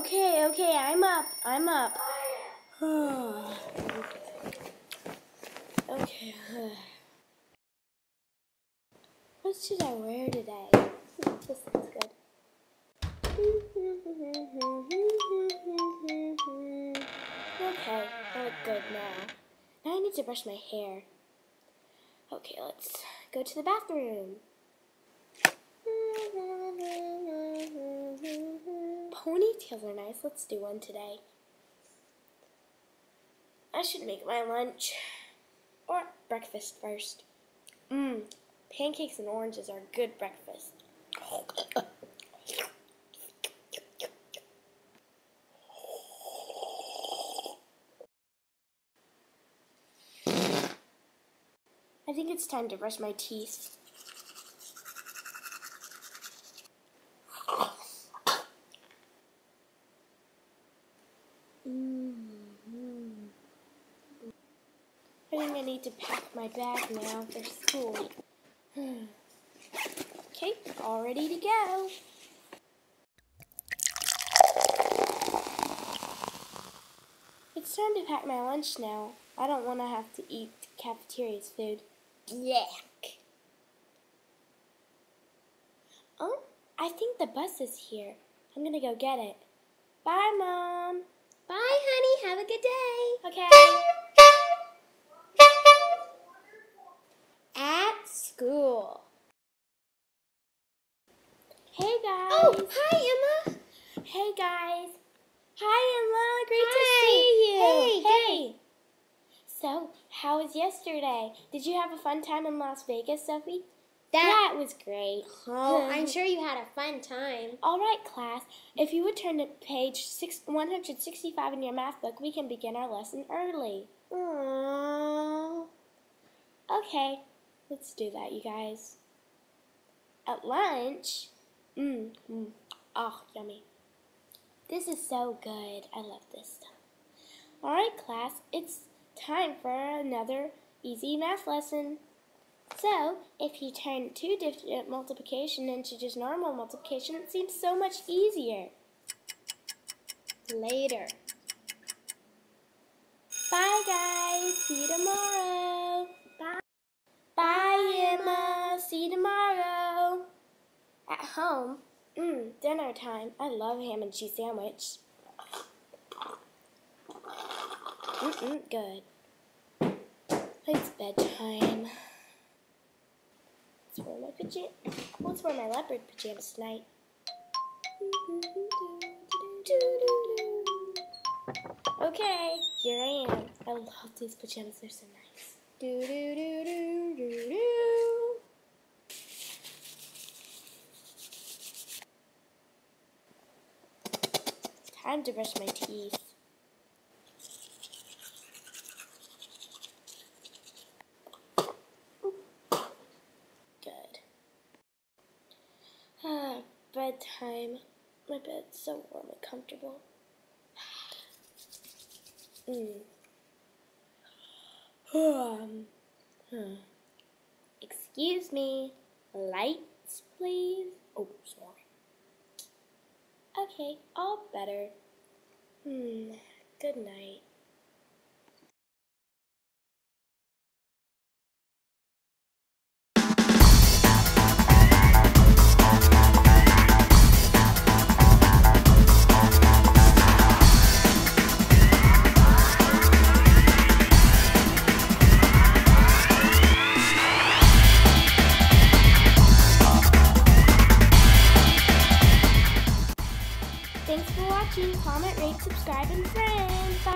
Okay, I'm up. Okay. What should I wear today? This looks good. Okay, I look good now. Now I need to brush my hair. Okay, let's go to the bathroom. Ponytails are nice. Let's do one today. I should make my lunch or breakfast first. Pancakes and oranges are good breakfast. I think it's time to brush my teeth. I think I need to pack my bag now for school. Okay, all ready to go. It's time to pack my lunch now. I don't want to have to eat cafeteria's food. Yuck. Oh, I think the bus is here. I'm gonna go get it. Bye, Mom. Bye, honey. Have a good day. Okay. At school. Hey, guys. Oh, hi, Emma. Hey, guys. Hi, Emma. Great Hi. to see you. Hey. So, how was yesterday? Did you have a fun time in Las Vegas, Sophie? That was great. Oh, I'm sure you had a fun time. All right, class. If you would turn to page 165 in your math book, we can begin our lesson early. Aww. Okay, let's do that, you guys. At lunch, oh, yummy. This is so good. I love this stuff. All right, class, it's time for another easy math lesson. So, if you turn two-digit multiplication into just normal multiplication, it seems so much easier. Later. Bye, guys. See you tomorrow. Bye. Bye, Emma. See you tomorrow. At home, dinner time. I love ham and cheese sandwich. Good. It's bedtime. Let's wear my leopard pajamas tonight. Okay, here I am. I love these pajamas. They're so nice. Time to brush my teeth. Bedtime. My bed's so warm and comfortable. Excuse me. Lights, please. Oh, sorry. Okay, all better. Good night. Thanks for watching. Comment, rate, subscribe, and friends. Bye.